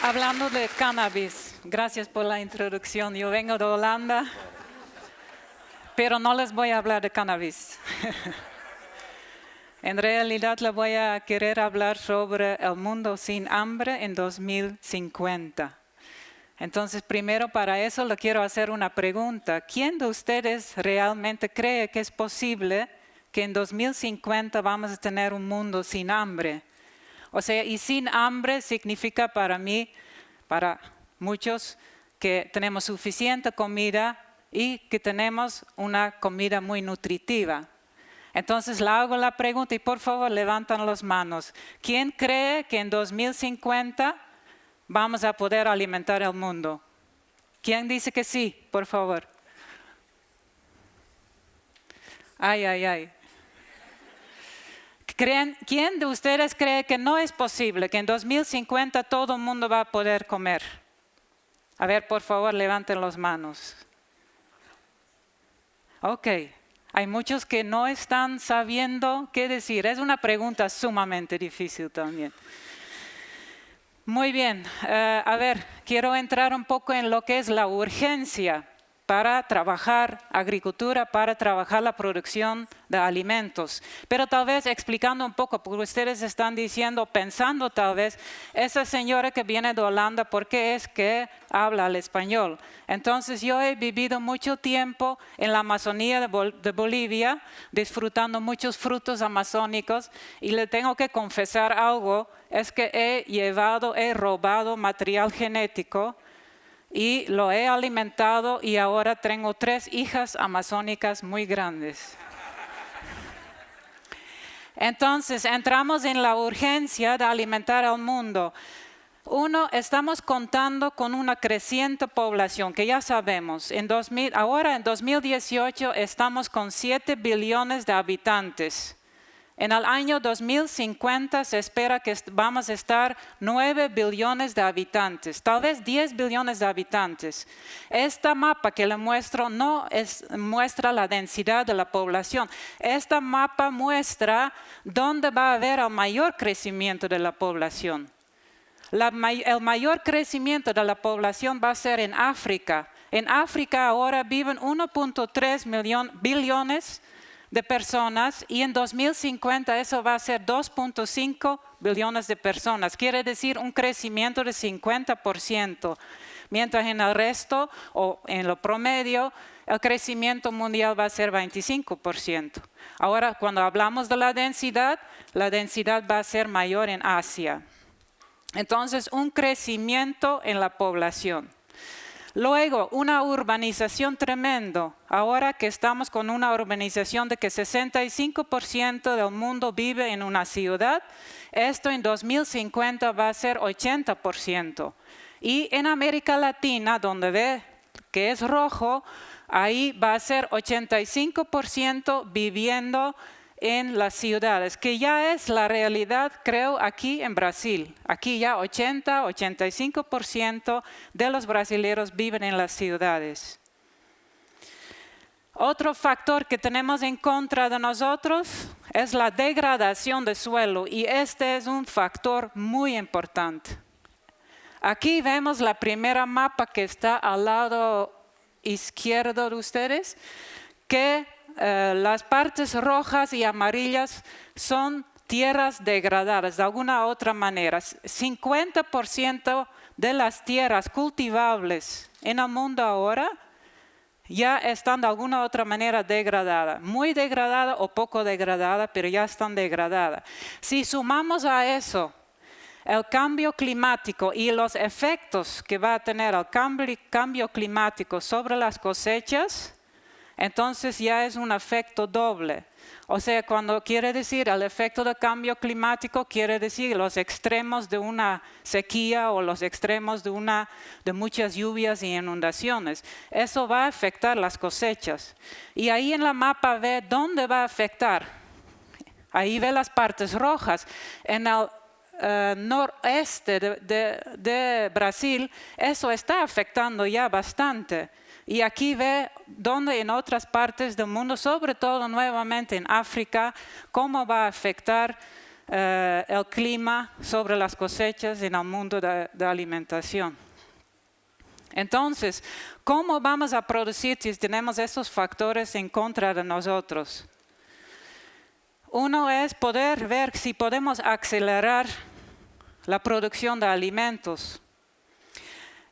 Hablando de cannabis, gracias por la introducción. Yo vengo de Holanda, pero no les voy a hablar de cannabis. En realidad les voy a querer hablar sobre el mundo sin hambre en 2050. Entonces, primero para eso le quiero hacer una pregunta. ¿Quién de ustedes realmente cree que es posible que en 2050 vamos a tener un mundo sin hambre? O sea, y sin hambre significa para mí, para muchos, que tenemos suficiente comida y que tenemos una comida muy nutritiva. Entonces le hago la pregunta y por favor levantan las manos. ¿Quién cree que en 2050 vamos a poder alimentar el mundo? ¿Quién dice que sí? Por favor. Ay, ay, ay. ¿Quién de ustedes cree que no es posible que en 2050 todo el mundo va a poder comer? A ver, por favor, levanten las manos. Ok, hay muchos que no están sabiendo qué decir. Es una pregunta sumamente difícil también. Muy bien, a ver, quiero entrar un poco en lo que es la urgencia para trabajar agricultura, para trabajar la producción de alimentos. Pero tal vez explicando un poco, porque ustedes están diciendo, pensando tal vez, esa señora que viene de Holanda, ¿por qué es que habla el español? Entonces yo he vivido mucho tiempo en la Amazonía de Bolivia, disfrutando muchos frutos amazónicos, y le tengo que confesar algo, es que he robado material genético y lo he alimentado y ahora tengo 3 hijas amazónicas muy grandes. Entonces, entramos en la urgencia de alimentar al mundo. Uno, estamos contando con una creciente población, que ya sabemos. Ahora en 2018 estamos con 7 billones de habitantes. En el año 2050 se espera que vamos a estar 9 billones de habitantes, tal vez 10 billones de habitantes. Esta mapa que le muestro no muestra la densidad de la población. Esta mapa muestra dónde va a haber el mayor crecimiento de la población. El mayor crecimiento de la población va a ser en África. En África ahora viven 1.3 billones de personas y en 2050 eso va a ser 2.5 billones de personas. Quiere decir un crecimiento de 50%, mientras en el resto o en lo promedio el crecimiento mundial va a ser 25%. Ahora, cuando hablamos de la densidad va a ser mayor en Asia. Entonces, un crecimiento en la población. Luego, una urbanización tremenda. Ahora que estamos con una urbanización de que 65% del mundo vive en una ciudad, esto en 2050 va a ser 80%. Y en América Latina, donde ve que es rojo, ahí va a ser 85% viviendo en las ciudades, que ya es la realidad, creo, aquí en Brasil. Aquí ya 85% de los brasileños viven en las ciudades. Otro factor que tenemos en contra de nosotros es la degradación del suelo, y este es un factor muy importante. Aquí vemos la primera mapa que está al lado izquierdo de ustedes, que las partes rojas y amarillas son tierras degradadas de alguna otra manera. 50% de las tierras cultivables en el mundo ahora ya están de alguna otra manera degradadas. Muy degradada o poco degradada, pero ya están degradadas. Si sumamos a eso el cambio climático y los efectos que va a tener el cambio climático sobre las cosechas, entonces ya es un efecto doble. O sea, cuando quiere decir el efecto del cambio climático, quiere decir los extremos de una sequía o los extremos de muchas lluvias y inundaciones. Eso va a afectar las cosechas. Y ahí en la mapa ve dónde va a afectar. Ahí ve las partes rojas. En el noreste de Brasil, eso está afectando ya bastante. Y aquí ve dónde en otras partes del mundo, sobre todo nuevamente en África, cómo va a afectar el clima sobre las cosechas en el mundo de alimentación. Entonces, ¿cómo vamos a producir si tenemos esos factores en contra de nosotros? Uno es poder ver si podemos acelerar la producción de alimentos.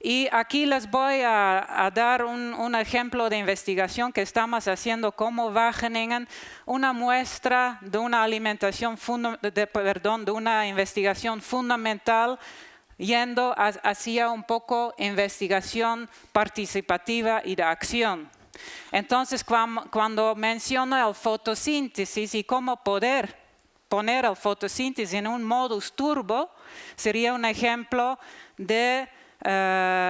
Y aquí les voy a dar un ejemplo de investigación que estamos haciendo como Wageningen, una muestra de una alimentación, de una investigación fundamental, yendo hacia un poco investigación participativa y de acción. Entonces, cuando menciono el fotosíntesis y cómo poder poner el fotosíntesis en un modus turbo, sería un ejemplo de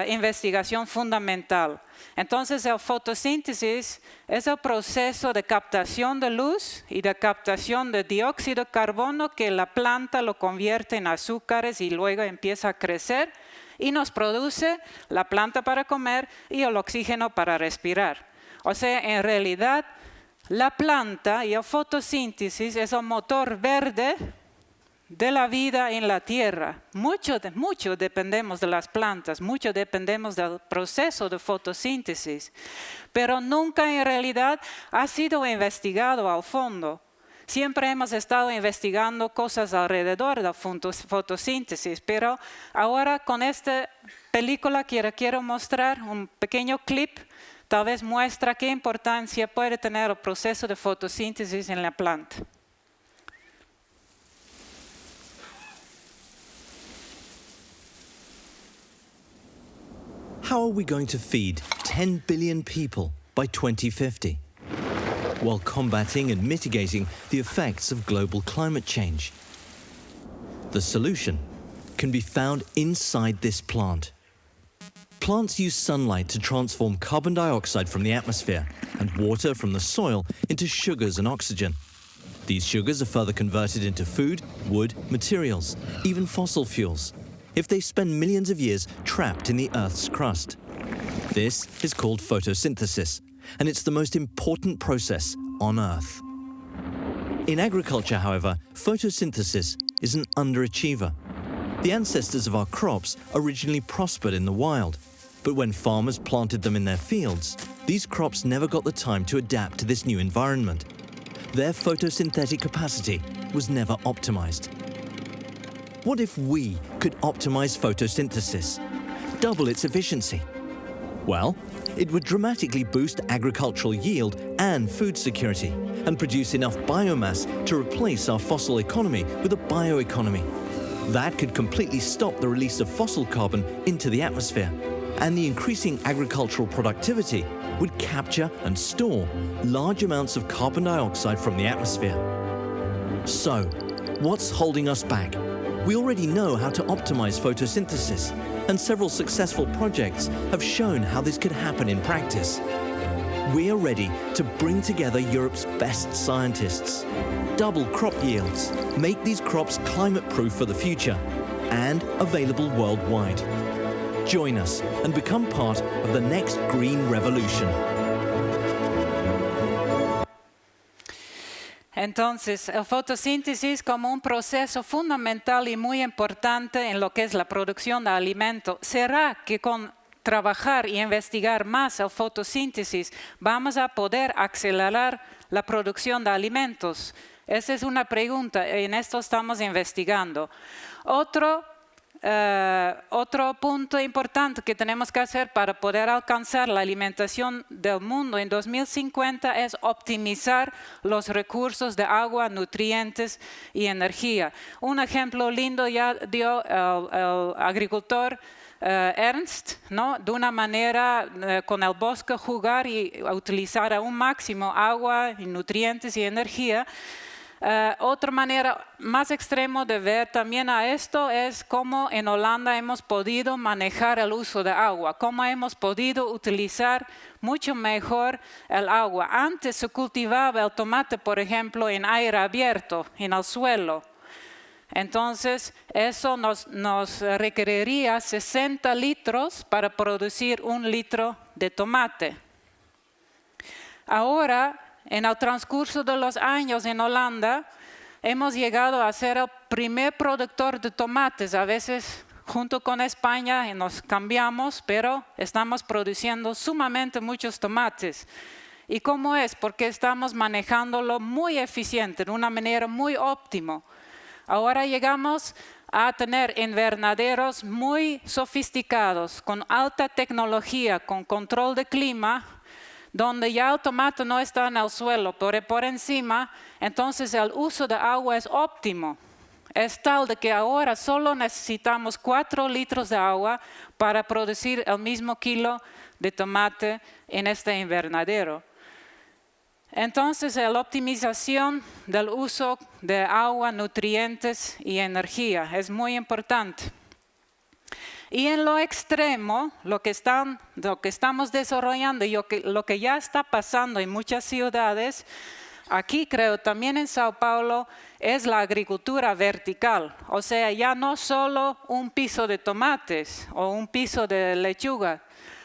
investigación fundamental. Entonces, el fotosíntesis es el proceso de captación de luz y de captación de dióxido de carbono que la planta lo convierte en azúcares y luego empieza a crecer y nos produce la planta para comer y el oxígeno para respirar. O sea, en realidad, la planta y el fotosíntesis es el motor verde de la vida en la tierra. Mucho dependemos de las plantas, mucho dependemos del proceso de fotosíntesis, pero nunca en realidad ha sido investigado a fondo. Siempre hemos estado investigando cosas alrededor de la fotosíntesis, pero ahora con esta película que quiero mostrar, un pequeño clip, tal vez muestra qué importancia puede tener el proceso de fotosíntesis en la planta. How are we going to feed 10 billion people by 2050 while combating and mitigating the effects of global climate change? The solution can be found inside this plant. Plants use sunlight to transform carbon dioxide from the atmosphere and water from the soil into sugars and oxygen. These sugars are further converted into food, wood, materials, even fossil fuels, if they spend millions of years trapped in the Earth's crust. This is called photosynthesis, and it's the most important process on Earth. In agriculture, however, photosynthesis is an underachiever. The ancestors of our crops originally prospered in the wild, but when farmers planted them in their fields, these crops never got the time to adapt to this new environment. Their photosynthetic capacity was never optimized. What if we could optimize photosynthesis, double its efficiency? Well, it would dramatically boost agricultural yield and food security, and produce enough biomass to replace our fossil economy with a bioeconomy. That could completely stop the release of fossil carbon into the atmosphere, and the increasing agricultural productivity would capture and store large amounts of carbon dioxide from the atmosphere. So, what's holding us back? We already know how to optimize photosynthesis, and several successful projects have shown how this could happen in practice. We are ready to bring together Europe's best scientists, double crop yields, make these crops climate-proof for the future, and available worldwide. Join us and become part of the next green revolution. Entonces, el fotosíntesis como un proceso fundamental y muy importante en lo que es la producción de alimentos. ¿Será que con trabajar y investigar más el fotosíntesis vamos a poder acelerar la producción de alimentos? Esa es una pregunta, en esto estamos investigando. Otro punto importante que tenemos que hacer para poder alcanzar la alimentación del mundo en 2050 es optimizar los recursos de agua, nutrientes y energía. Un ejemplo lindo ya dio el agricultor Ernst, ¿no? De una manera con el bosque jugar y utilizar a un máximo agua, y nutrientes y energía. Otra manera más extrema de ver también a esto es cómo en Holanda hemos podido manejar el uso de agua, cómo hemos podido utilizar mucho mejor el agua. Antes se cultivaba el tomate, por ejemplo, en aire abierto, en el suelo. Entonces, eso nos requeriría 60 litros para producir 1 litro de tomate. Ahora, en el transcurso de los años en Holanda, hemos llegado a hacer el primer productor de tomates. A veces junto con España nos cambiamos, pero estamos produciendo sumamente muchos tomates. ¿Y cómo es? Porque estamos manejándolo muy eficiente, de una manera muy óptima. Ahora llegamos a tener invernaderos muy sofisticados, con alta tecnología, con control de clima, donde ya el tomate no está en el suelo, pero por encima, entonces el uso de agua es óptimo. Es tal de que ahora solo necesitamos 4 litros de agua para producir el mismo kilo de tomate en este invernadero. Entonces, la optimización del uso de agua, nutrientes y energía es muy importante. Y en lo extremo, lo que estamos desarrollando y lo que ya está pasando en muchas ciudades, aquí creo también en Sao Paulo, es la agricultura vertical. O sea, ya no solo un piso de tomates o un piso de lechuga.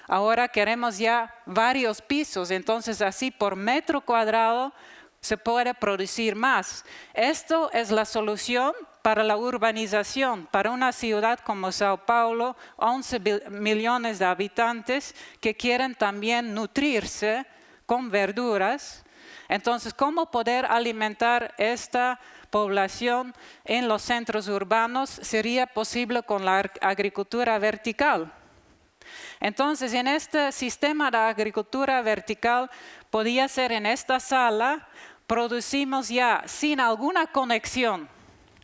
Ahora queremos ya varios pisos, entonces así por metro cuadrado se puede producir más. Esto es la solución para la urbanización, para una ciudad como Sao Paulo, 11 millones de habitantes que quieren también nutrirse con verduras. Entonces, ¿cómo poder alimentar esta población en los centros urbanos? Sería posible con la agricultura vertical. Entonces, en este sistema de agricultura vertical, podía ser en esta sala, producimos ya sin alguna conexión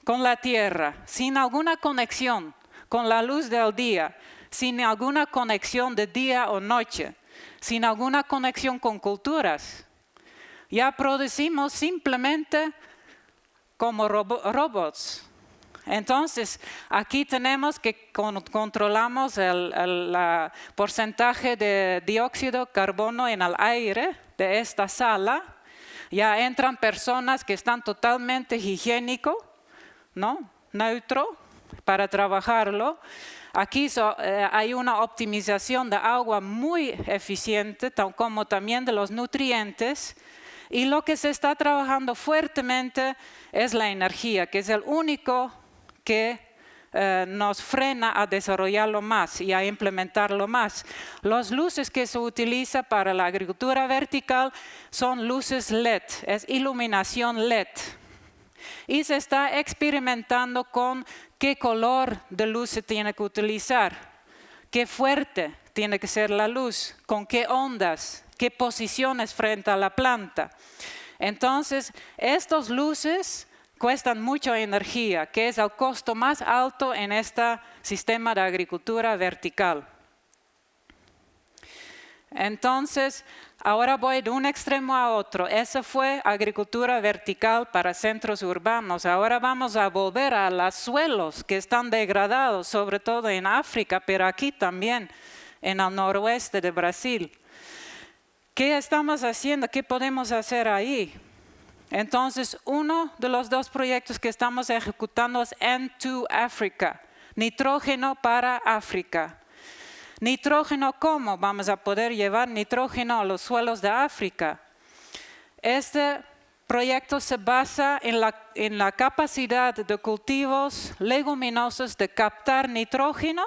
con la tierra, sin alguna conexión con la luz del día, sin alguna conexión de día o noche, sin alguna conexión con culturas. Ya producimos simplemente como robots. Entonces, aquí tenemos que controlamos el porcentaje de dióxido de carbono en el aire de esta sala. Ya entran personas que están totalmente higiénicos, ¿no? Neutro, para trabajarlo. Aquí hay una optimización de agua muy eficiente, como también de los nutrientes. Y lo que se está trabajando fuertemente es la energía, que es el único que nos frena a desarrollarlo más y a implementarlo más. Las luces que se utilizan para la agricultura vertical son luces LED, es iluminación LED. Y se está experimentando con qué color de luz se tiene que utilizar, qué fuerte tiene que ser la luz, con qué ondas, qué posiciones frente a la planta. Entonces, estas luces cuestan mucha energía, que es el costo más alto en este sistema de agricultura vertical. Entonces, ahora voy de un extremo a otro. Esa fue agricultura vertical para centros urbanos. Ahora vamos a volver a los suelos que están degradados, sobre todo en África, pero aquí también en el noroeste de Brasil. ¿Qué estamos haciendo? ¿Qué podemos hacer ahí? Entonces, uno de los 2 proyectos que estamos ejecutando es N2 Africa, nitrógeno para África. Nitrógeno, ¿cómo vamos a poder llevar nitrógeno a los suelos de África? Este proyecto se basa en la capacidad de cultivos leguminosos de captar nitrógeno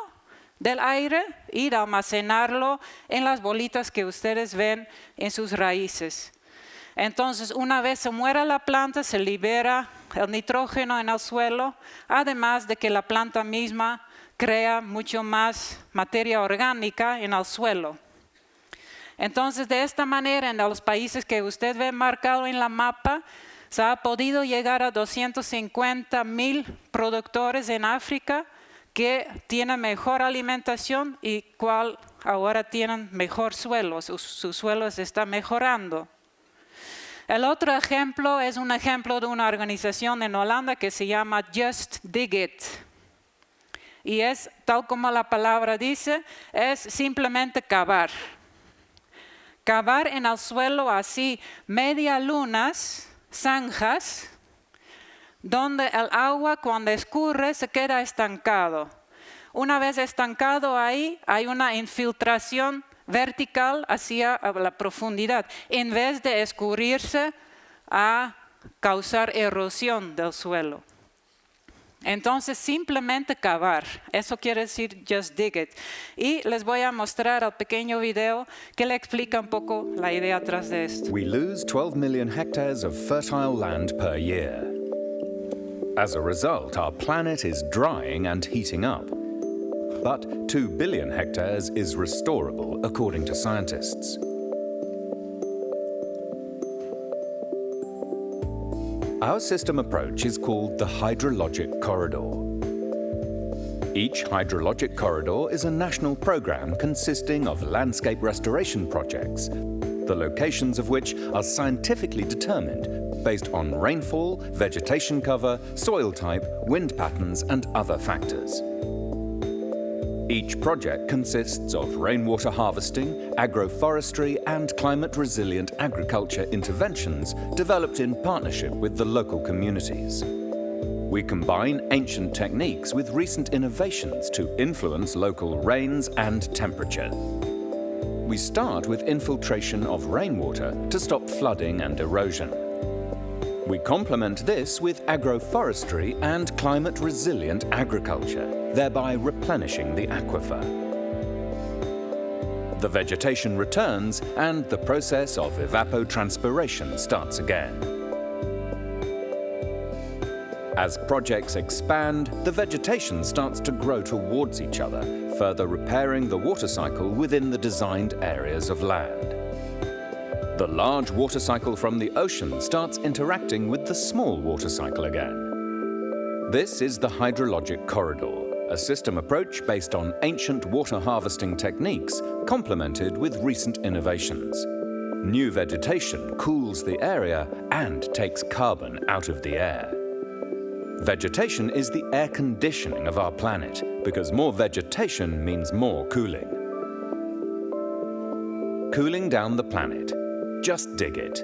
del aire y de almacenarlo en las bolitas que ustedes ven en sus raíces. Entonces, una vez se muera la planta, se libera el nitrógeno en el suelo, además de que la planta misma crea mucho más materia orgánica en el suelo. Entonces, de esta manera, en los países que usted ve marcado en la mapa, se ha podido llegar a 250,000 productores en África que tienen mejor alimentación y cual ahora tienen mejor suelo, su suelo se está mejorando. El otro ejemplo es un ejemplo de una organización en Holanda que se llama Just Dig It. Y es, tal como la palabra dice, es simplemente cavar. Cavar en el suelo así media lunas, zanjas, donde el agua cuando escurre se queda estancado. Una vez estancado ahí, hay una infiltración vertical hacia la profundidad, en vez de escurrirse a causar erosión del suelo. Entonces, simplemente cavar. Eso quiere decir just dig it. Y les voy a mostrar el pequeño video que le explica un poco la idea atrás de esto. We lose 12 million hectares of fertile land per year. As a result, our planet is drying and heating up. But 2 billion hectares is restorable, according to scientists. Our system approach is called the hydrologic corridor. Each hydrologic corridor is a national program consisting of landscape restoration projects, the locations of which are scientifically determined based on rainfall, vegetation cover, soil type, wind patterns, and other factors. Each project consists of rainwater harvesting, agroforestry, and climate-resilient agriculture interventions developed in partnership with the local communities. We combine ancient techniques with recent innovations to influence local rains and temperature. We start with infiltration of rainwater to stop flooding and erosion. We complement this with agroforestry and climate-resilient agriculture, thereby replenishing the aquifer. The vegetation returns and the process of evapotranspiration starts again. As projects expand, the vegetation starts to grow towards each other, further repairing the water cycle within the designed areas of land. The large water cycle from the ocean starts interacting with the small water cycle again. This is the hydrologic corridor, a system approach based on ancient water harvesting techniques complemented with recent innovations. New vegetation cools the area and takes carbon out of the air. Vegetation is the air conditioning of our planet because more vegetation means more cooling. Cooling down the planet. Just dig it.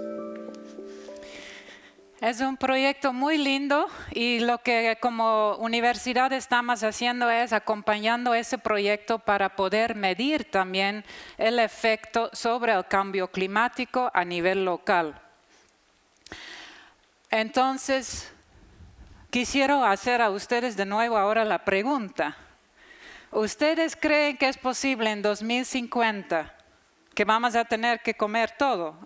Es un proyecto muy lindo y lo que como universidad estamos haciendo es acompañando ese proyecto para poder medir también el efecto sobre el cambio climático a nivel local. Entonces, quisiera hacer a ustedes de nuevo ahora la pregunta. ¿Ustedes creen que es posible en 2050 que vamos a tener que comer todo,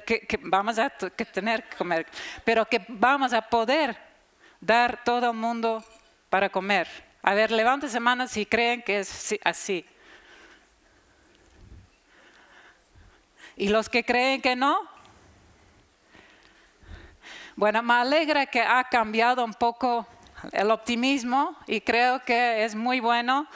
que vamos a tener que comer, pero que vamos a poder dar todo el mundo para comer? A ver, levanten manos si creen que es así. ¿Y los que creen que no? Bueno, me alegra que ha cambiado un poco el optimismo y creo que es muy bueno.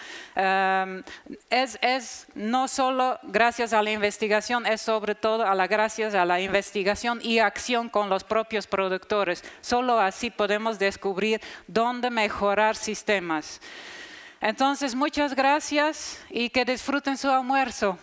Es no solo gracias a la investigación, es sobre todo gracias a la investigación y acción con los propios productores. Solo así podemos descubrir dónde mejorar sistemas. Entonces, muchas gracias y que disfruten su almuerzo.